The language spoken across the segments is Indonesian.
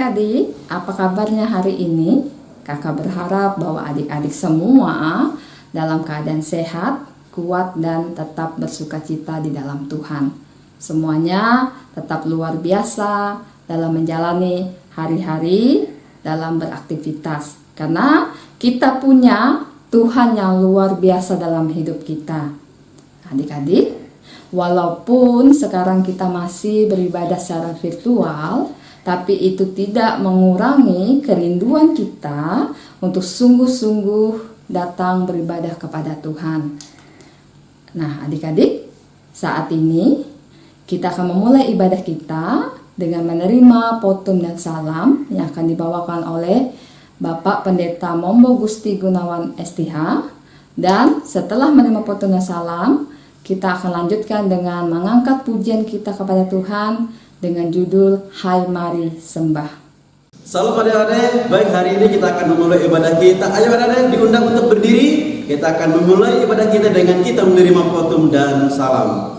adik-adik, apa kabarnya hari ini? Kakak berharap bahwa adik-adik semua dalam keadaan sehat, kuat, dan tetap bersukacita di dalam Tuhan. Semuanya tetap luar biasa dalam menjalani hari-hari dalam beraktivitas. Karena kita punya Tuhan yang luar biasa dalam hidup kita. Adik-adik, walaupun sekarang kita masih beribadah secara virtual, tapi itu tidak mengurangi kerinduan kita untuk sungguh-sungguh datang beribadah kepada Tuhan. Nah, adik-adik, saat ini kita akan memulai ibadah kita dengan menerima potum dan salam yang akan dibawakan oleh Bapak Pendeta Mombo Gusti Gunawan STH. Dan setelah menerima potum dan salam, kita akan lanjutkan dengan mengangkat pujian kita kepada Tuhan dengan judul Hai Mari Sembah. Salam adik-adik, baik hari ini kita akan memulai ibadah kita. Ayo adik-adik diundang untuk berdiri. Kita akan memulai ibadah kita dengan kita menerima potum dan salam.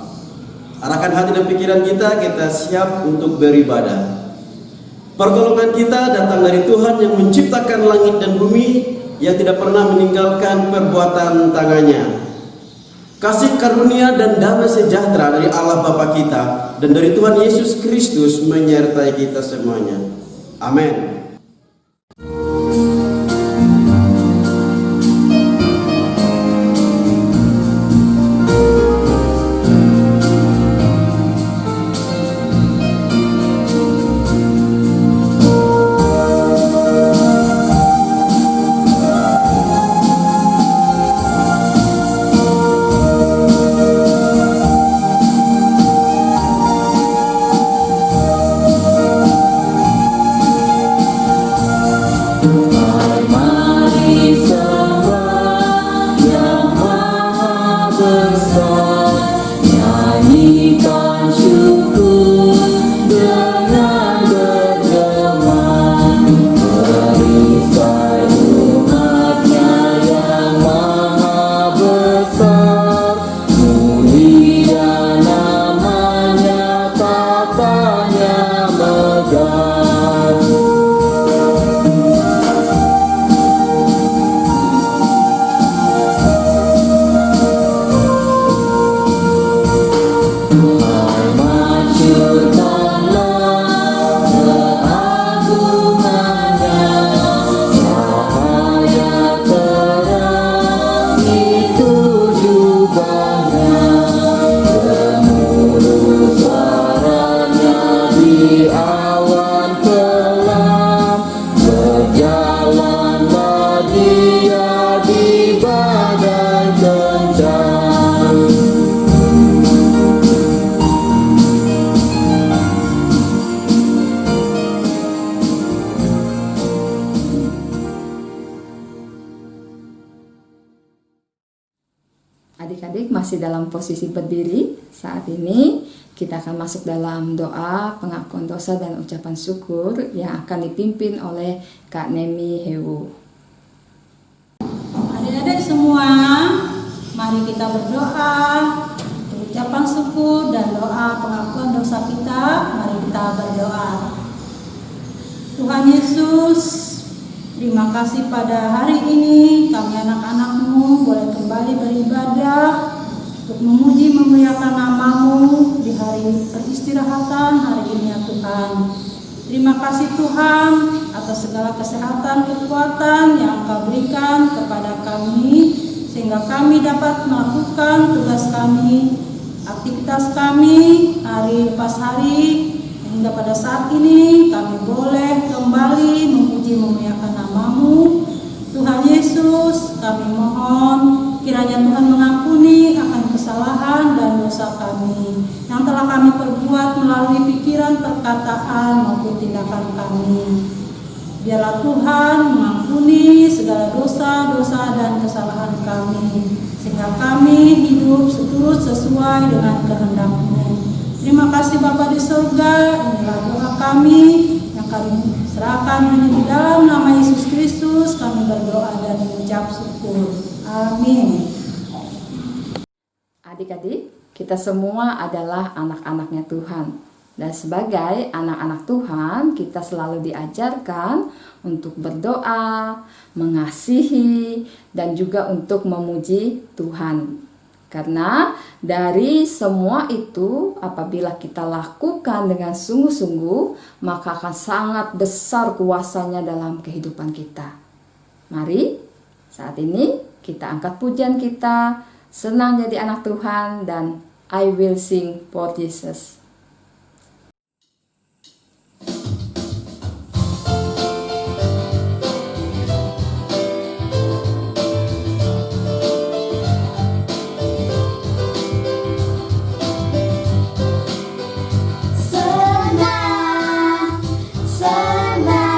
Arahkan hati dan pikiran kita siap untuk beribadah. Pertolongan kita datang dari Tuhan yang menciptakan langit dan bumi, yang tidak pernah meninggalkan perbuatan tangannya. Kasih karunia dan damai sejahtera dari Allah Bapa kita dan dari Tuhan Yesus Kristus menyertai kita semuanya. Amin. Adik-adik masih dalam posisi berdiri. Saat ini kita akan masuk dalam doa pengakuan dosa dan ucapan syukur yang akan dipimpin oleh Kak Nemi Hewu. Adik-adik semua, mari kita berdoa, ucapan syukur dan doa pengakuan dosa kita. Mari kita berdoa. Tuhan Yesus, terima kasih pada hari ini kami anak-anak-Mu boleh kembali beribadah untuk memuji memuliakan nama-Mu di hari peristirahatan hari ini ya Tuhan. Terima kasih Tuhan atas segala kesehatan, kekuatan yang Engkau berikan kepada kami sehingga kami dapat melakukan tugas kami, aktivitas kami hari lepas hari, hingga pada saat ini kami boleh kembali memuji memuliakan nama-Mu. Tuhan Yesus, kami mohon kiranya Tuhan mengampuni akan kesalahan dan dosa kami yang telah kami perbuat melalui pikiran, perkataan maupun tindakan kami. Biarlah Tuhan mengampuni segala dosa-dosa dan kesalahan kami sehingga kami hidup seturut sesuai dengan kehendak-Mu. Terima kasih Bapa di surga, inilah doa kami yang kami serahkan hanya di dalam nama Yesus Kristus. Kami berdoa dan mengucap syukur. Amin. Adik-adik, kita semua adalah anak-anaknya Tuhan. Dan sebagai anak-anak Tuhan, kita selalu diajarkan untuk berdoa, mengasihi, dan juga untuk memuji Tuhan. Karena dari semua itu, apabila kita lakukan dengan sungguh-sungguh, maka akan sangat besar kuasanya dalam kehidupan kita. Mari saat ini kita angkat pujian kita, senang jadi anak Tuhan, dan I will sing for Jesus. Senang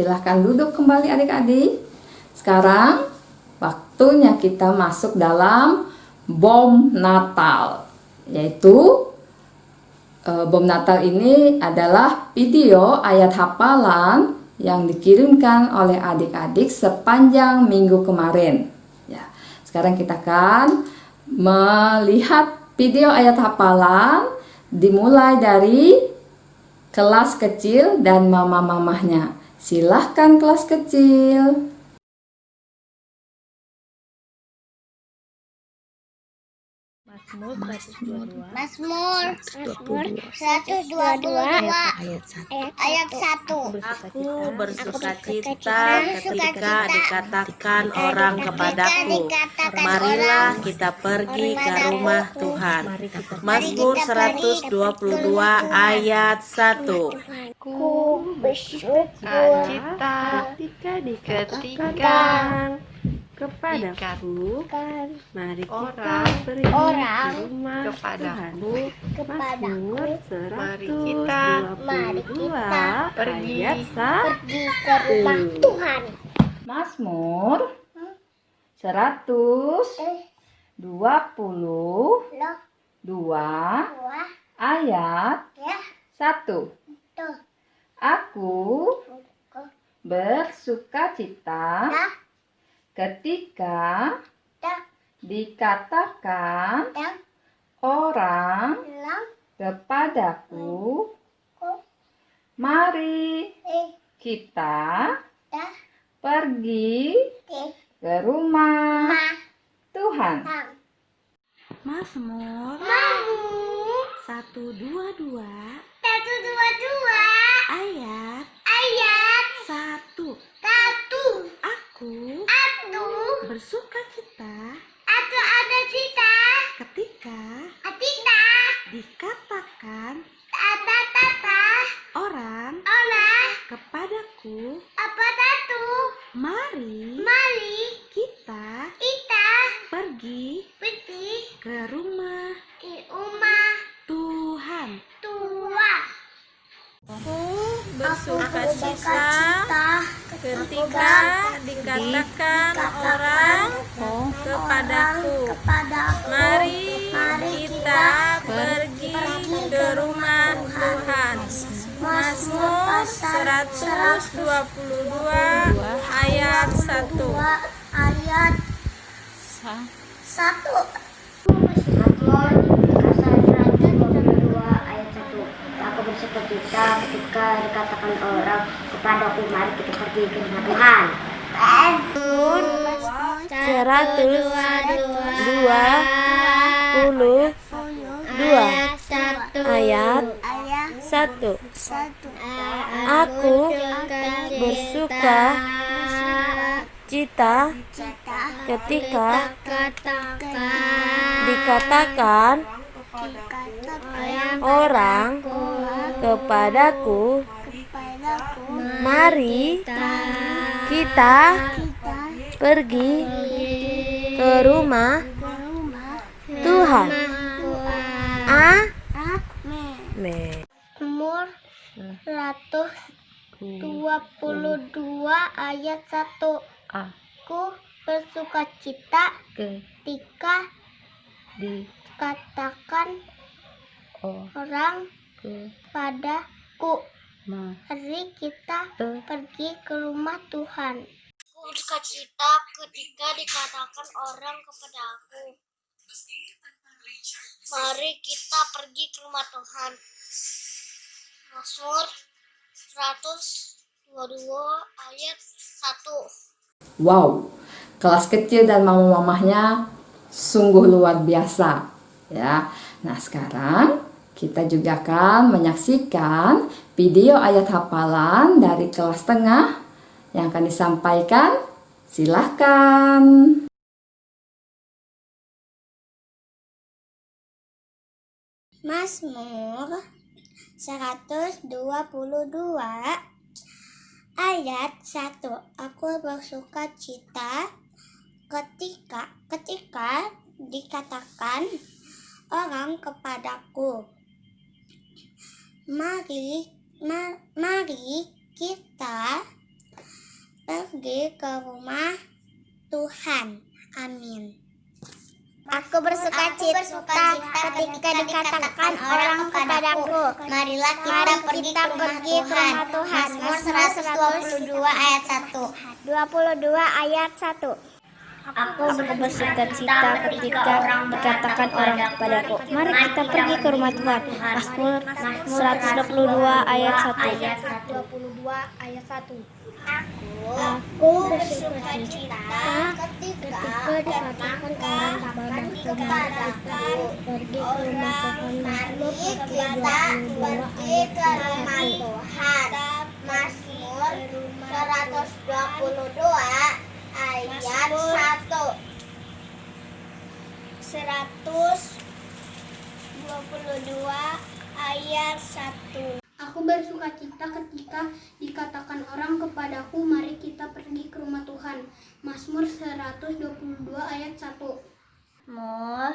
Silahkan duduk kembali adik-adik. Sekarang waktunya kita masuk dalam bom Natal. Yaitu bom Natal ini adalah video ayat hafalan yang dikirimkan oleh adik-adik sepanjang minggu kemarin. Ya, sekarang kita akan melihat video ayat hafalan dimulai dari kelas kecil dan mama-mamahnya. Silahkan kelas kecil. Mazmur 122 ayat 1. Aku bersuka cita ketika dikatakan orang kepadaku, marilah kita pergi ke rumah Tuhan. Mazmur 122 ayat 1. Aku bersuka cita ketika dikatakan kepadaku, mari kita pergi ke rumah kepadaku. Mazmur 122 ayat 1. ke rumah Tuhan. Mazmur 122 ayat 1. Aku bersukacita ketika dikatakan orang kepadaku, mari kita pergi ke rumah Tuhan. Mazmur 122 ayat 1. Aku bersukacita ketika dikatakan orang kepadaku, mari kita pergi ke rumah Tuhan. Bersukacita ketika dikatakan orang kepadaku, mari kita pergi ke rumah Tuhan. Mazmur 122 ayat 1. Aku bersukacita ketika dikatakan orang kepadaku, mari kita pergi ke rumah Tuhan. 122 ayat 1. Aku bersuka cita ketika dikatakan orang kepadaku, mari kita pergi ke rumah Tuhan. Amin. Mazmur 122 ayat 1. Aku bersukacita ketika dikatakan orang kepadaku, mari kita pergi ke rumah Tuhan. Aku bersukacita ketika dikatakan orang kepadaku, mari kita pergi ke rumah Tuhan. Mazmur 122 ayat 1. Wow, kelas kecil dan mama-mamahnya sungguh luar biasa ya. Nah, sekarang kita juga akan menyaksikan video ayat hafalan dari kelas tengah yang akan disampaikan. Silahkan. Mazmur 122 ayat 1. Aku bersukacita ketika dikatakan orang kepadaku, mari kita pergi ke rumah Tuhan. Amin. Aku bersuka cita ketika dikatakan orang kepadaku, marilah kita pergi ke rumah Tuhan. Mazmur 122 ayat 1. 22 ayat 1. Aku bersuka cita ketika dikatakan orang kepadaku, mari kita pergi ke rumah Tuhan. Mazmur 122 ayat 1. 22 ayat 1. Aku bersuka cita ketika dikatakan orang kepadaku, pergi ke rumah Tuhan. Mari kita pergi ke rumah Tuhan. Mazmur 122 ayat 1. 122 ayat 1. Aku bersuka cita ketika dikatakan orang kepadaku, mari kita pergi ke rumah Tuhan. Mazmur 122 ayat 1. Mazmur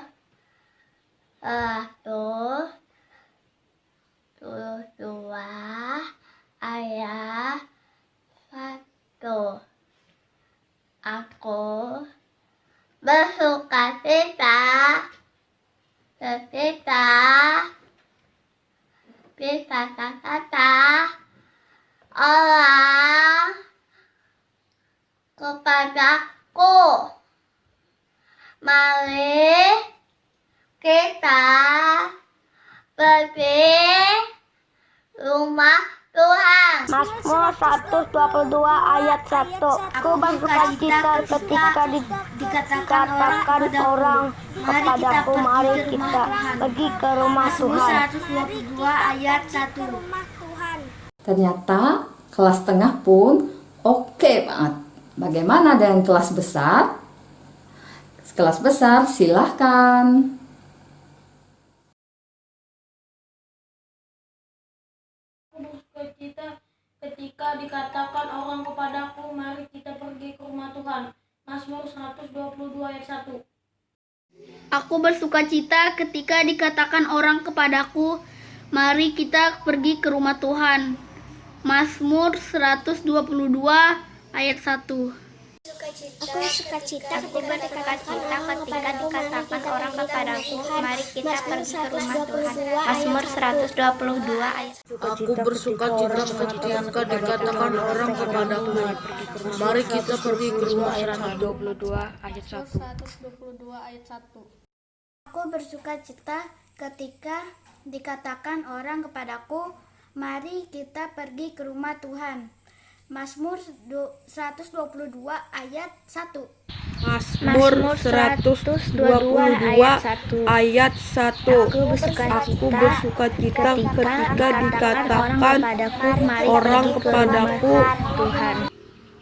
122 ayat 1. Aku bersuka cita ketika kata-kata orang kepadaku, mari kita pergi rumah Tuhan. Mazmur 122 ayat 1. Aku bersuka cita ketika dikatakan orang kepadaku, mari kita pergi ke rumah Tuhan. 122 ayat 1. Ternyata kelas tengah pun oke banget. Bagaimana dengan kelas besar? Kelas besar silahkan. Kita ketika dikatakan orang kepadaku, mari kita pergi ke rumah Tuhan. Mazmur 122 ayat 1. Aku bersuka cita ketika dikatakan orang kepadaku, mari kita pergi ke rumah Tuhan. Mazmur 122 ayat 1. Aku bersuka cita ketika dikatakan orang kepadaku, mari kita pergi ke rumah Tuhan. Mazmur 122 ayat 1. Aku bersuka cita ketika dikatakan orang kepadaku, mari kita pergi ke rumah Tuhan. 122 ayat 1. 122 ayat 1. Aku bersuka cita ketika dikatakan orang kepadaku, mari kita pergi ke rumah Tuhan. Mazmur 122 ayat 1. Mazmur 122 ayat 1. Aku bersuka cita ketika dikatakan orang kepadaku,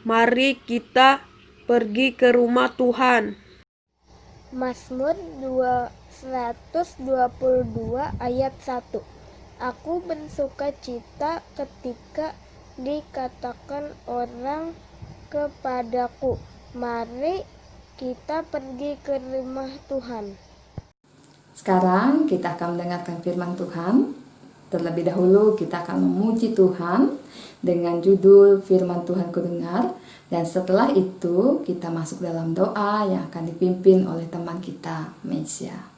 mari kita pergi ke rumah Tuhan. Mazmur 122 ayat 1. Aku bersuka cita ketika dikatakan orang kepadaku, mari kita pergi ke rumah Tuhan. Sekarang kita akan mendengarkan firman Tuhan. Terlebih dahulu kita akan memuji Tuhan dengan judul firman Tuhan kudengar. Dan setelah itu kita masuk dalam doa yang akan dipimpin oleh teman kita, Mesia.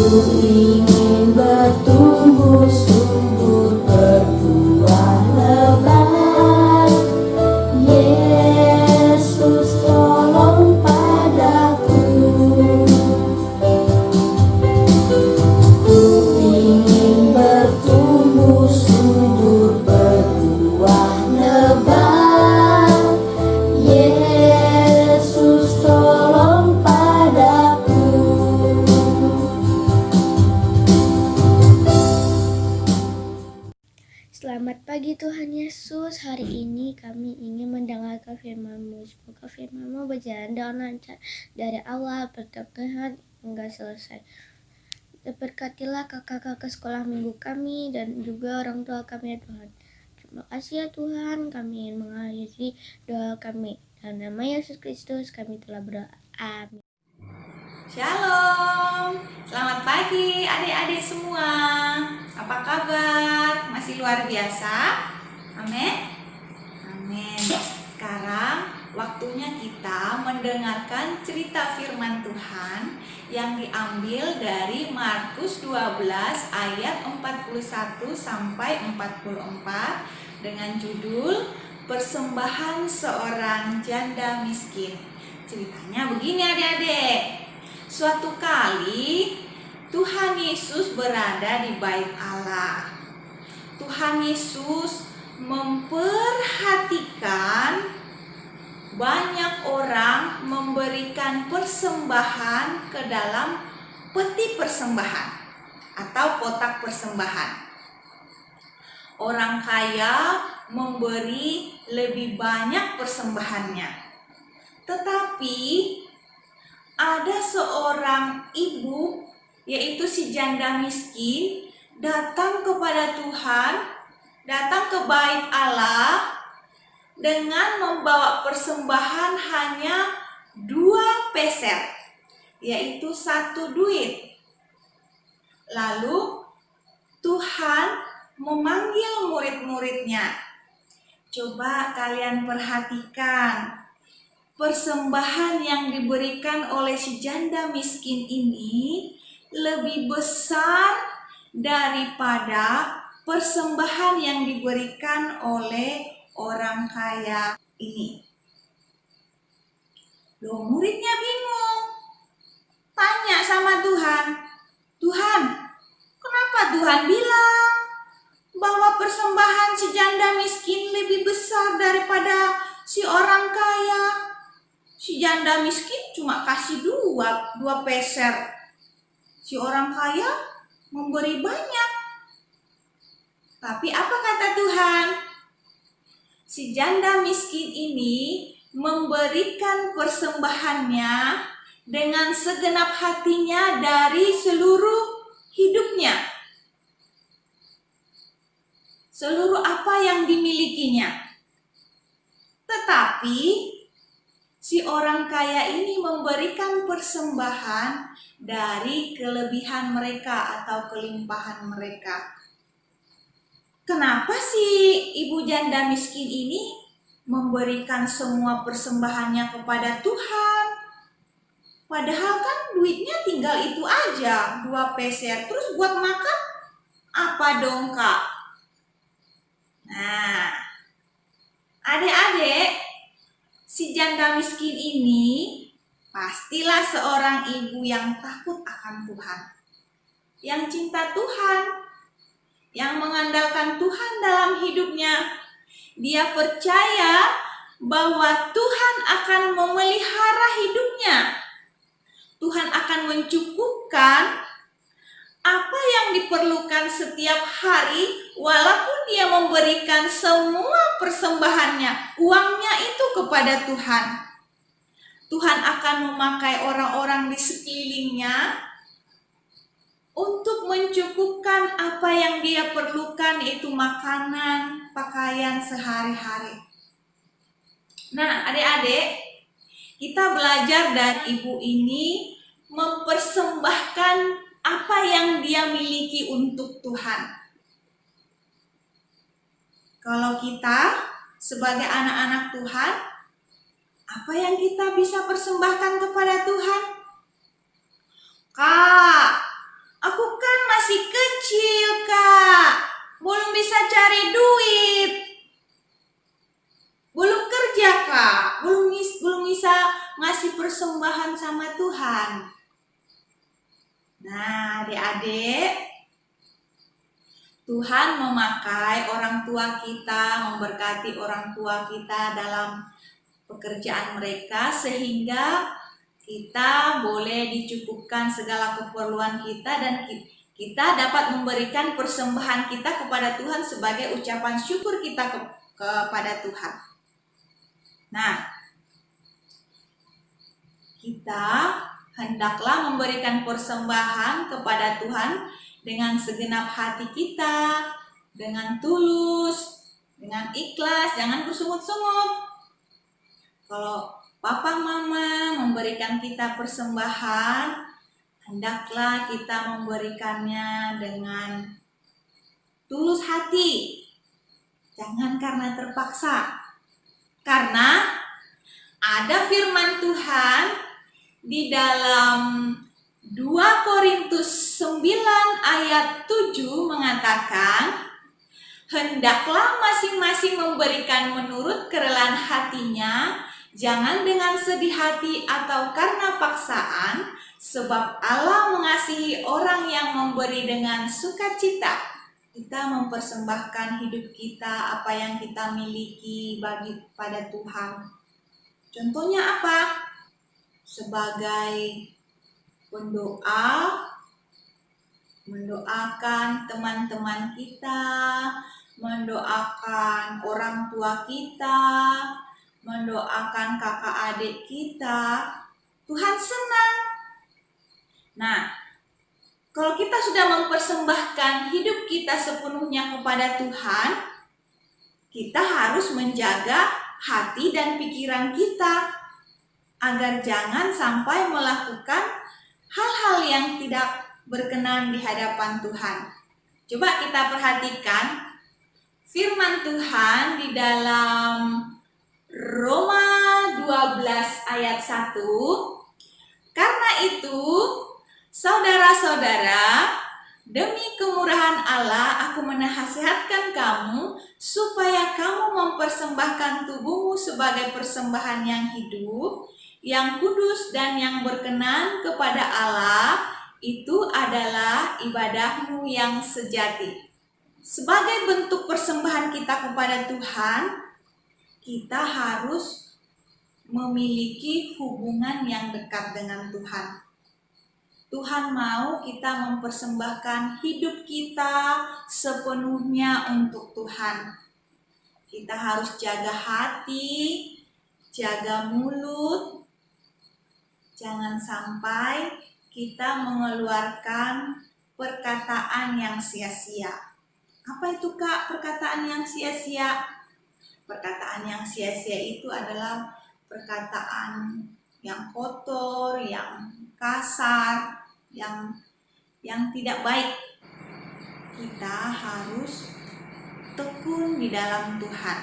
ingin bertumbuh subur berbuah lebat. Yesus tolong padaku. Ku ingin bertumbuh subur berbuah lebat. Yesus tolong padaku. Selamat pagi Tuhan Yesus. Hari ini kami ingin mendengarkan firman-Mu. Semoga firman-Mu berjalan dengan lancar dari awal pertengahan hingga selesai. Berkatilah kakak-kakak sekolah minggu kami dan juga orang tua kami ya Tuhan. Terima kasih ya Tuhan, kami ingin mengakhiri doa kami. Dalam nama Yesus Kristus kami telah berdoa. Amin. Shalom, selamat pagi adik-adik semua. Apa kabar? Masih luar biasa? Amin. Amin. Sekarang waktunya kita mendengarkan cerita firman Tuhan yang diambil dari Markus 12 ayat 41 sampai 44 dengan judul Persembahan Seorang Janda Miskin. Ceritanya begini adik-adik. Suatu kali Tuhan Yesus berada di bait Allah. Tuhan Yesus memperhatikan banyak orang memberikan persembahan ke dalam peti persembahan atau kotak persembahan. Orang kaya memberi lebih banyak persembahannya. Tetapi ada seorang ibu, yaitu si janda miskin, datang kepada Tuhan, datang ke bait Allah dengan membawa persembahan hanya 2 peser, yaitu 1 duit. Lalu Tuhan memanggil murid-muridnya. Coba kalian perhatikan persembahan yang diberikan oleh si janda miskin ini lebih besar daripada persembahan yang diberikan oleh orang kaya ini. Loh, muridnya bingung. Tanya sama Tuhan, Tuhan, kenapa Tuhan bilang bahwa persembahan si janda miskin lebih besar daripada si orang kaya? Si janda miskin cuma kasih 2 peser. Si orang kaya memberi banyak. Tapi apa kata Tuhan? Si janda miskin ini memberikan persembahannya dengan segenap hatinya dari seluruh hidupnya. Seluruh apa yang dimilikinya. Tetapi si orang kaya ini memberikan persembahan dari kelebihan mereka atau kelimpahan mereka. Kenapa si ibu janda miskin ini memberikan semua persembahannya kepada Tuhan? Padahal kan duitnya tinggal itu aja, 2 peser. Terus buat makan apa dong Kak? Nah, adik-adik, si janda miskin ini pastilah seorang ibu yang takut akan Tuhan, yang cinta Tuhan, yang mengandalkan Tuhan dalam hidupnya. Dia percaya bahwa Tuhan akan memelihara hidupnya. Tuhan akan mencukupkan apa yang diperlukan setiap hari, walaupun dia memberikan semua persembahannya, uangnya itu kepada Tuhan. Tuhan akan memakai orang-orang di sekelilingnya untuk mencukupkan apa yang dia perlukan, yaitu makanan, pakaian sehari-hari. Nah, adik-adik, kita belajar dari ibu ini mempersembahkan apa yang dia miliki untuk Tuhan. Kalau kita sebagai anak-anak Tuhan, apa yang kita bisa persembahkan kepada Tuhan? Kak, adik-adik, Tuhan memakai orang tua kita, memberkati orang tua kita dalam pekerjaan mereka sehingga kita boleh dicukupkan segala keperluan kita dan kita dapat memberikan persembahan kita kepada Tuhan sebagai ucapan syukur kita kepada Tuhan. Nah, kita hendaklah memberikan persembahan kepada Tuhan dengan segenap hati kita, dengan tulus, dengan ikhlas, jangan bersungut-sungut. Kalau papa mama memberikan kita persembahan, hendaklah kita memberikannya dengan tulus hati. Jangan karena terpaksa. Karena ada firman Tuhan di dalam 2 Korintus 9 ayat 7 mengatakan, hendaklah masing-masing memberikan menurut kerelaan hatinya, jangan dengan sedih hati atau karena paksaan, sebab Allah mengasihi orang yang memberi dengan sukacita. Kita mempersembahkan hidup kita, apa yang kita miliki pada Tuhan. Contohnya apa? Sebagai pendoa, mendoakan teman-teman kita, mendoakan orang tua kita, mendoakan kakak adik kita. Tuhan senang. Nah, kalau kita sudah mempersembahkan hidup kita sepenuhnya kepada Tuhan, kita harus menjaga hati dan pikiran kita agar jangan sampai melakukan hal-hal yang tidak berkenan di hadapan Tuhan. Coba kita perhatikan firman Tuhan di dalam Roma 12 ayat 1. Karena itu, saudara-saudara, demi kemurahan Allah, aku menasihatkan kamu supaya kamu mempersembahkan tubuhmu sebagai persembahan yang hidup, yang kudus dan yang berkenan kepada Allah, itu adalah ibadahmu yang sejati. Sebagai bentuk persembahan kita kepada Tuhan, kita harus memiliki hubungan yang dekat dengan Tuhan. Tuhan mau kita mempersembahkan hidup kita sepenuhnya untuk Tuhan. Kita harus jaga hati, jaga mulut. Jangan sampai kita mengeluarkan perkataan yang sia-sia. Apa itu Kak perkataan yang sia-sia? Perkataan yang sia-sia itu adalah perkataan yang kotor, yang kasar, yang tidak baik. Kita harus tekun di dalam Tuhan.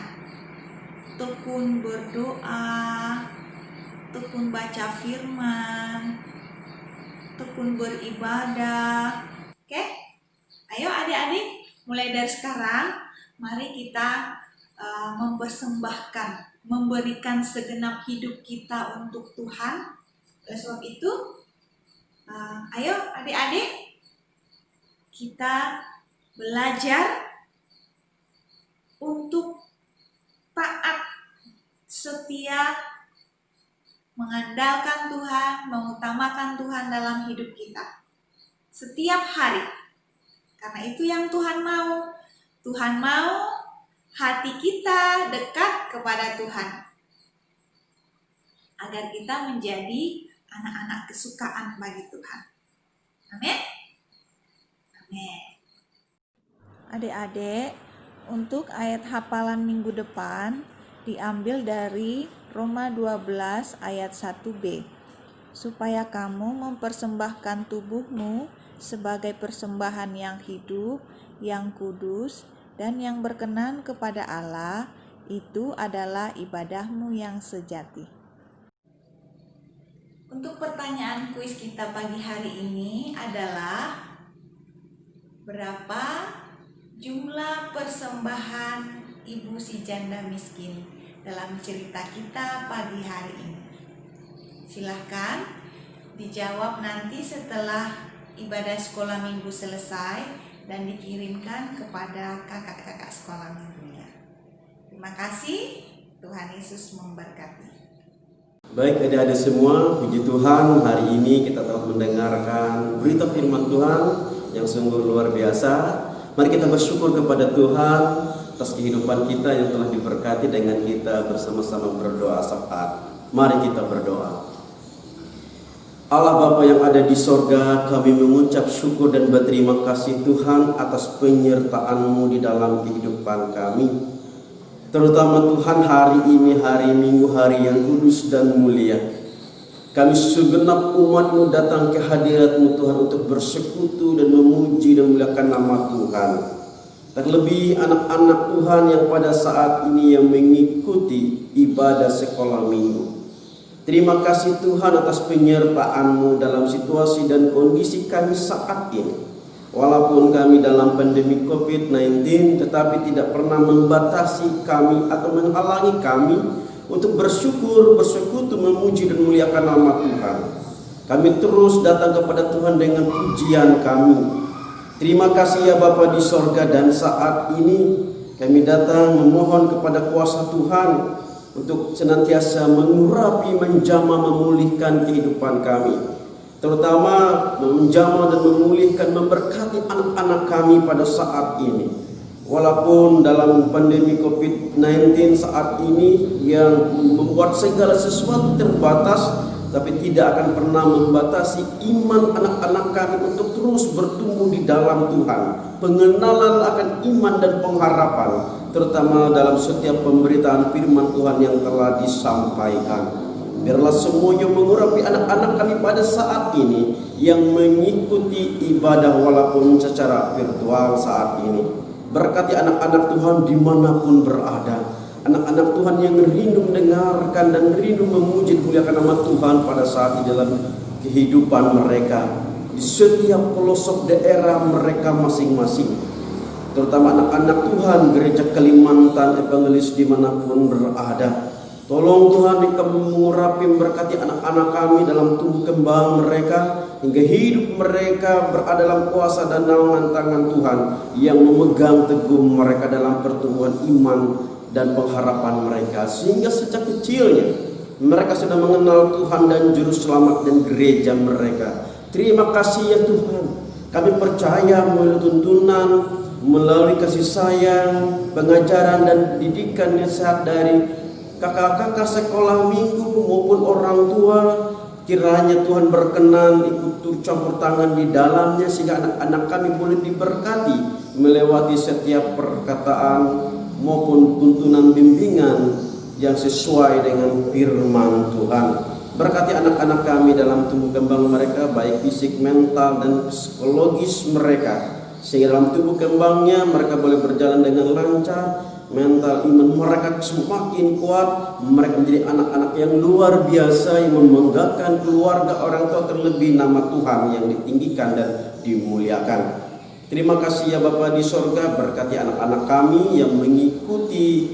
Tekun berdoa, tekun baca firman, tekun beribadah. Oke? Ayo adik-adik, mulai dari sekarang mari kita mempersembahkan, memberikan segenap hidup kita untuk Tuhan. Oleh sebab itu, ayo adik-adik, kita belajar untuk taat, setia, mengandalkan Tuhan, mengutamakan Tuhan dalam hidup kita setiap hari. Karena itu yang Tuhan mau. Tuhan mau hati kita dekat kepada Tuhan, agar kita menjadi anak-anak kesukaan bagi Tuhan. Amin. Amin. Adik-adik, untuk ayat hafalan minggu depan diambil dari Roma 12 ayat 1b. Supaya kamu mempersembahkan tubuhmu sebagai persembahan yang hidup, yang kudus, dan yang berkenan kepada Allah, itu adalah ibadahmu yang sejati. Untuk pertanyaan kuis kita pagi hari ini adalah, berapa jumlah persembahan ibu si janda miskin dalam cerita kita pagi hari ini? Silahkan dijawab nanti setelah ibadah sekolah minggu selesai dan dikirimkan kepada kakak-kakak sekolah minggunya. Terima kasih, Tuhan Yesus memberkati. Baik adik-adik semua, puji Tuhan, hari ini kita telah mendengarkan berita firman Tuhan yang sungguh luar biasa. Mari kita bersyukur kepada Tuhan atas kehidupan kita yang telah diberkati dengan kita bersama-sama berdoa saat. Mari kita berdoa. Allah Bapa yang ada di sorga, kami mengucap syukur dan berterima kasih Tuhan atas penyertaan-Mu di dalam kehidupan kami. Terutama Tuhan hari ini, hari Minggu, hari yang kudus dan mulia. Kami segenap umat-Mu datang ke hadirat-Mu Tuhan untuk bersekutu dan memuji dan memuliakan nama Tuhan. Terlebih anak-anak Tuhan yang pada saat ini yang mengikuti ibadah sekolah minggu. Terima kasih Tuhan atas penyertaan-Mu dalam situasi dan kondisi kami saat ini. Walaupun kami dalam pandemi COVID-19, tetapi tidak pernah membatasi kami atau menghalangi kami untuk bersyukur, bersekutu, memuji dan memuliakan nama Tuhan. Kami terus datang kepada Tuhan dengan pujian kami. Terima kasih ya Bapa di sorga, dan saat ini kami datang memohon kepada kuasa Tuhan untuk senantiasa mengurapi, menjamah, memulihkan kehidupan kami. Terutama menjamah dan memulihkan, memberkati anak-anak kami pada saat ini. Walaupun dalam pandemi COVID-19 saat ini yang membuat segala sesuatu terbatas, tapi tidak akan pernah membatasi iman anak-anak kami untuk terus bertumbuh di dalam Tuhan. Pengenalan akan iman dan pengharapan, terutama dalam setiap pemberitaan firman Tuhan yang telah disampaikan. Biarlah semuanya mengurapi anak-anak kami pada saat ini yang mengikuti ibadah walaupun secara virtual saat ini. Berkati anak-anak Tuhan dimanapun berada. Anak-anak Tuhan yang rindu mendengarkan dan rindu memuji dan memuliakan nama Tuhan pada saat ini dalam kehidupan mereka. Di setiap pelosok daerah mereka masing-masing. Terutama anak-anak Tuhan gereja Kalimantan Evangelis dimanapun berada. Tolong Tuhan Engkau mengurapi, memberkati anak-anak kami dalam tumbuh kembang mereka, hingga hidup mereka berada dalam kuasa dan naungan tangan Tuhan yang memegang teguh mereka dalam pertumbuhan iman dan pengharapan mereka, sehingga sejak kecilnya mereka sudah mengenal Tuhan dan Juru Selamat dan gereja mereka. Terima kasih ya Tuhan. Kami percaya melalui tuntunan, melalui kasih sayang, pengajaran dan didikan yang sehat dari kakak-kakak sekolah minggu maupun orang tua, kiranya Tuhan berkenan ikut turut campur tangan di dalamnya, sehingga anak-anak kami boleh diberkati melewati setiap perkataan maupun tuntunan bimbingan yang sesuai dengan firman Tuhan. Berkati anak-anak kami dalam tumbuh kembang mereka, baik fisik, mental, dan psikologis mereka, sehingga dalam tumbuh kembangnya mereka boleh berjalan dengan lancar. Mental iman mereka semakin kuat, mereka menjadi anak-anak yang luar biasa yang membanggakan keluarga, orang tua, terlebih nama Tuhan yang ditinggikan dan dimuliakan. Terima kasih ya Bapa di sorga, berkati anak-anak kami yang mengikuti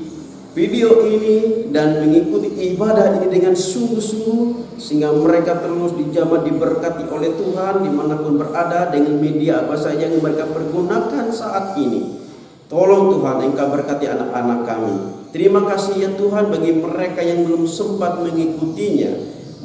video ini dan mengikuti ibadah ini dengan sungguh-sungguh, sehingga mereka terus dijamah, diberkati oleh Tuhan dimanapun berada dengan media apa saja yang mereka pergunakan saat ini. Tolong Tuhan Engkau berkati anak-anak kami. Terima kasih ya Tuhan bagi mereka yang belum sempat mengikutinya,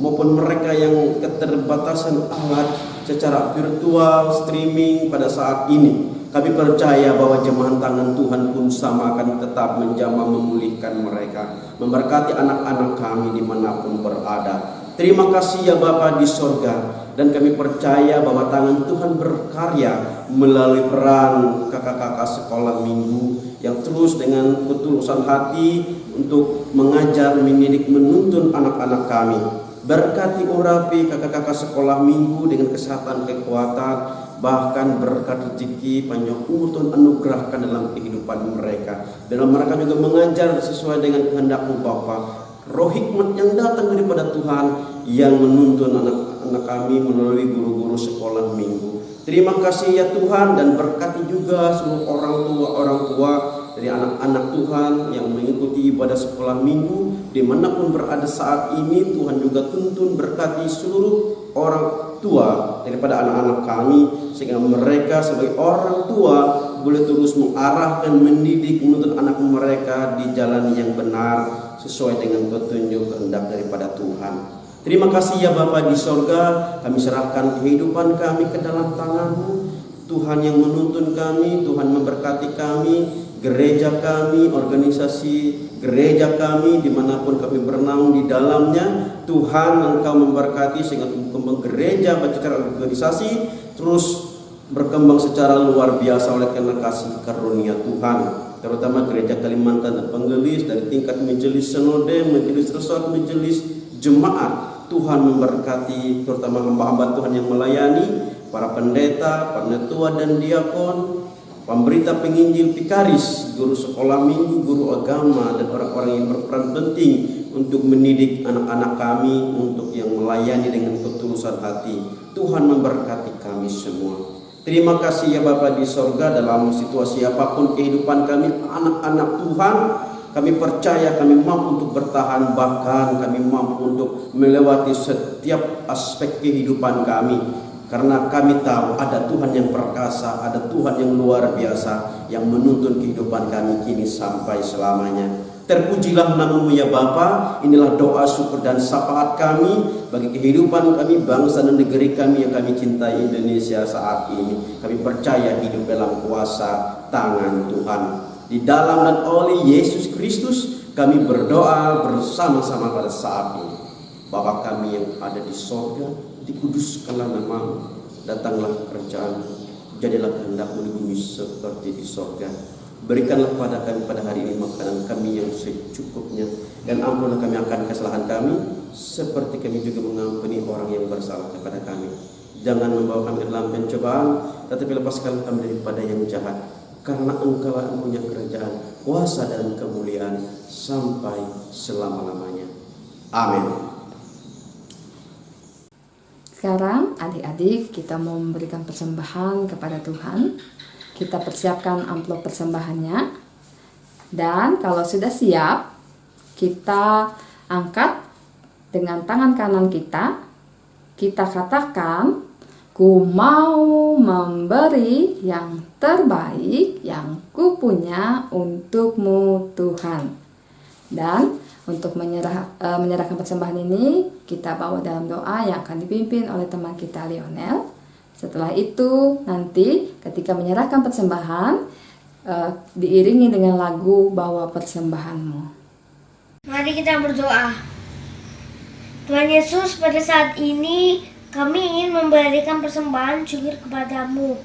maupun mereka yang keterbatasan alat secara virtual, streaming pada saat ini. Kami percaya bahwa jemahan tangan Tuhan pun sama akan tetap menjamah, memulihkan mereka, memberkati anak-anak kami dimanapun berada. Terima kasih ya Bapa di sorga, dan kami percaya bahwa tangan Tuhan berkarya melalui peran kakak-kakak sekolah minggu yang terus dengan ketulusan hati untuk mengajar, mendidik, menuntun anak-anak kami. Berkati urapi kakak-kakak sekolah minggu dengan kesehatan, kekuatan, bahkan berkat rezeki, panjang umur Tuhan anugerahkan dalam kehidupan mereka. Dalam mereka juga mengajar sesuai dengan kehendak-Mu Bapa. Roh hikmat yang datang daripada Tuhan yang menuntun anak-anak kami melalui guru-guru sekolah minggu. Terima kasih ya Tuhan, dan berkati juga seluruh orang tua dari anak-anak Tuhan yang mengikuti ibadah sekolah minggu dimanapun berada saat ini. Tuhan juga tuntun berkati seluruh orang tua daripada anak-anak kami, sehingga mereka sebagai orang tua boleh terus mengarahkan, mendidik, menuntun anak mereka di jalan yang benar sesuai dengan petunjuk kehendak daripada Tuhan. Terima kasih ya Bapa di sorga, kami serahkan kehidupan kami ke dalam tangan-Mu. Tuhan yang menuntun kami, Tuhan memberkati kami, gereja kami, organisasi gereja kami, dimanapun kami bernaung di dalamnya. Tuhan, Engkau memberkati sehingga berkembang gereja secara organisasi terus berkembang secara luar biasa oleh karena kasih karunia Tuhan. Terutama gereja Kalimantan Evangelis, dari tingkat majelis sinode, majelis resort, majelis jemaat. Tuhan memberkati terutama hamba-hamba Tuhan yang melayani, para pendeta, penetua dan diakon, pemberita penginjil, pikaris, guru sekolah minggu, guru agama, dan orang-orang yang berperan penting untuk mendidik anak-anak kami untuk yang melayani dengan ketulusan hati. Tuhan memberkati kami semua. Terima kasih ya Bapa di sorga, dalam situasi apapun kehidupan kami anak-anak Tuhan, kami percaya kami mampu untuk bertahan, bahkan kami mampu untuk melewati setiap aspek kehidupan kami. Karena kami tahu ada Tuhan yang perkasa, ada Tuhan yang luar biasa yang menuntun kehidupan kami kini sampai selamanya. Terpujilah nama-Mu ya Bapa. Inilah doa syukur dan syafaat kami bagi kehidupan kami, bangsa dan negeri kami yang kami cintai, Indonesia saat ini. Kami percaya hidup dalam kuasa tangan Tuhan. Di dalam dan oleh Yesus Kristus kami berdoa bersama-sama pada saat ini. Bapa kami yang ada di sorga, dikuduskanlah nama-Mu, datanglah kerajaan-Mu, jadilah kehendak-Mu di bumi seperti di sorga. Berikanlah kepada kami pada hari ini makanan kami yang secukupnya, dan ampunilah kami akan kesalahan kami, seperti kami juga mengampuni orang yang bersalah kepada kami. Jangan membawa kami dalam pencobaan, tetapi lepaskan kami daripada yang jahat. Karena Engkau yang punya kerajaan, kuasa dan kemuliaan sampai selama-lamanya. Amin. Sekarang adik-adik kita mau memberikan persembahan kepada Tuhan. Kita persiapkan amplop persembahannya. Dan kalau sudah siap, kita angkat dengan tangan kanan kita. Kita katakan, ku mau memberi yang terbaik yang kupunya untuk-Mu Tuhan. Dan untuk menyerahkan persembahan ini, kita bawa dalam doa yang akan dipimpin oleh teman kita Lionel. Setelah itu, nanti ketika menyerahkan persembahan, diiringi dengan lagu Bawa Persembahan-Mu. Mari kita berdoa. Tuhan Yesus, pada saat ini kami ingin memberikan persembahan syukur kepadamu.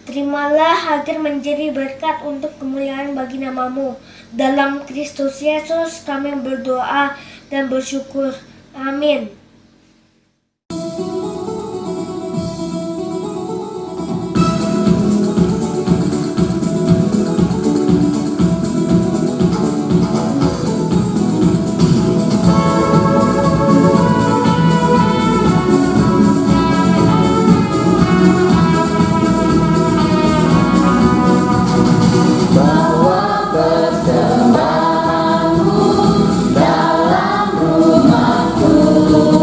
Terimalah agar menjadi berkat untuk kemuliaan bagi nama-Mu. Dalam Kristus Yesus kami berdoa dan bersyukur. Amin. Bawa persembahanmu dalam rumahku.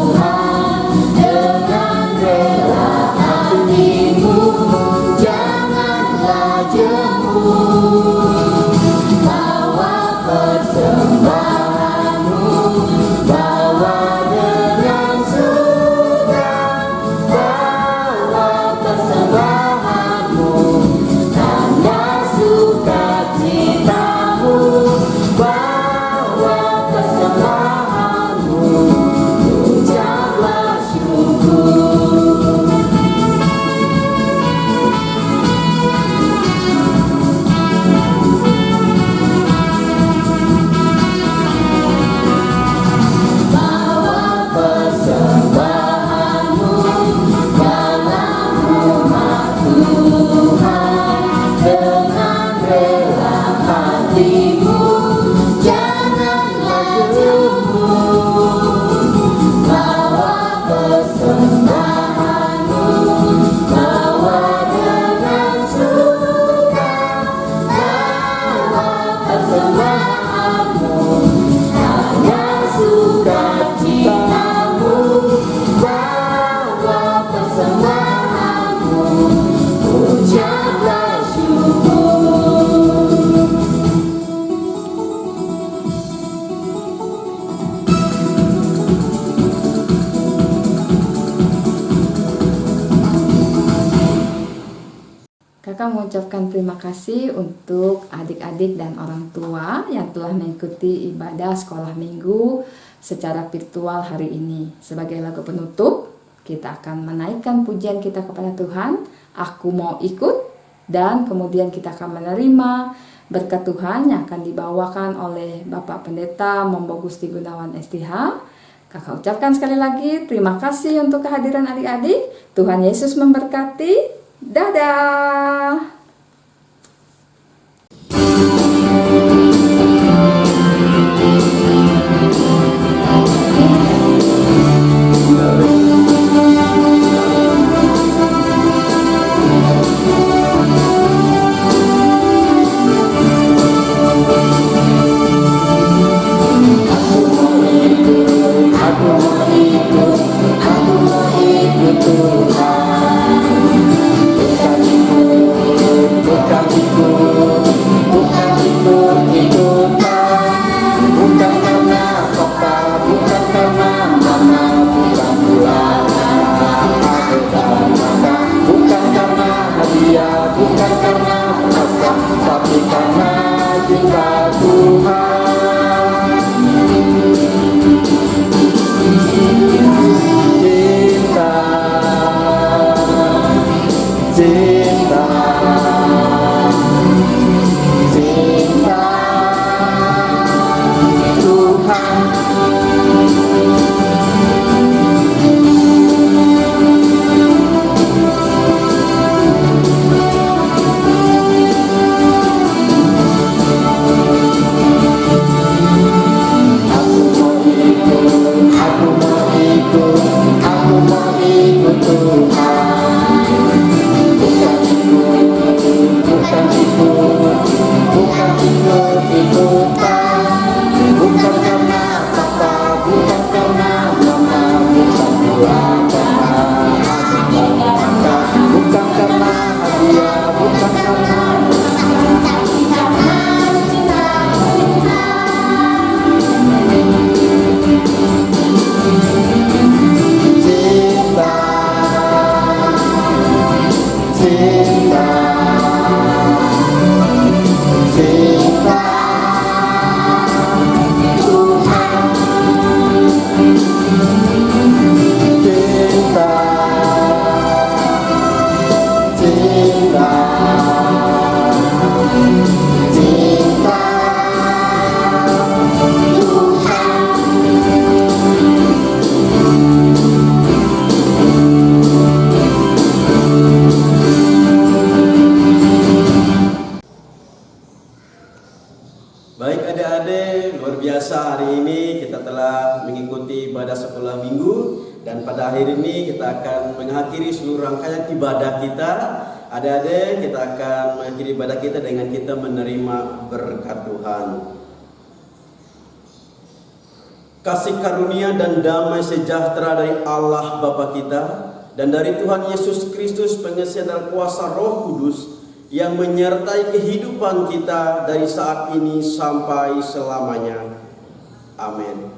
Kakak mengucapkan terima kasih untuk adik-adik dan orang tua yang telah mengikuti ibadah sekolah minggu secara virtual hari ini. Sebagai lagu penutup, kita akan menaikkan pujian kita kepada Tuhan, Aku Mau Ikut, dan kemudian kita akan menerima berkat Tuhan yang akan dibawakan oleh Bapak Pendeta Mombo Gusti Gunawan STH. Kakak ucapkan sekali lagi terima kasih untuk kehadiran adik-adik. Tuhan Yesus memberkati. Dadah. Baik adik-adik, luar biasa hari ini kita telah mengikuti ibadah sekolah minggu. Dan pada akhir ini kita akan mengakhiri seluruh rangkaian ibadah kita. Adik-adik, kita akan mengakhiri ibadah kita dengan kita menerima berkat Tuhan. Kasih karunia dan damai sejahtera dari Allah Bapa kita dan dari Tuhan Yesus Kristus pengasihan dan kuasa Roh Kudus yang menyertai kehidupan kita dari saat ini sampai selamanya. Amin.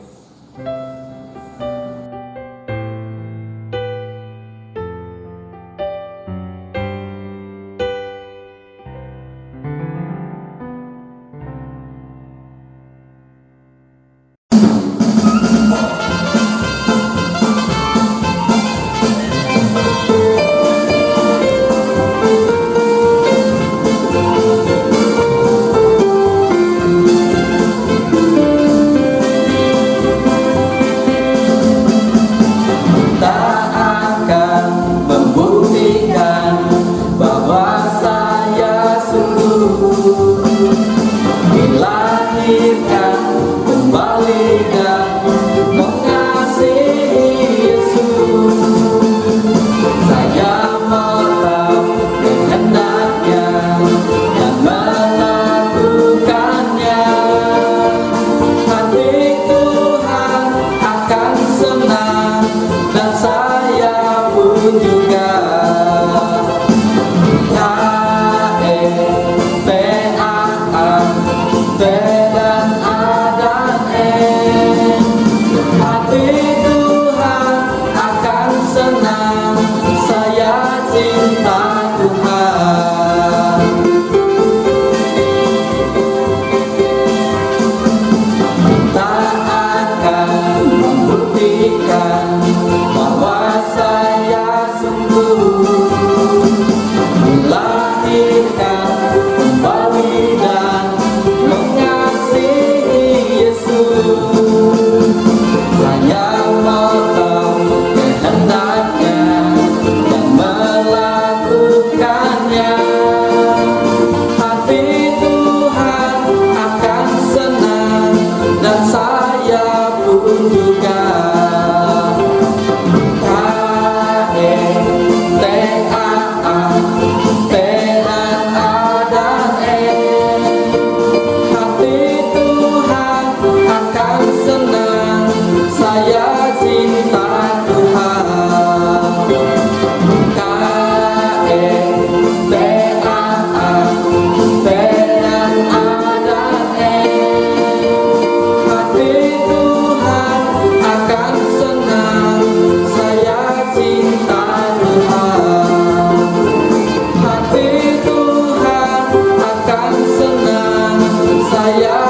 memperhatikan, memberi dan mengasihi Yesus. Saya mau tahu kehendaknya dan melakukannya. Hati Tuhan akan senang dan saya pun juga. Saya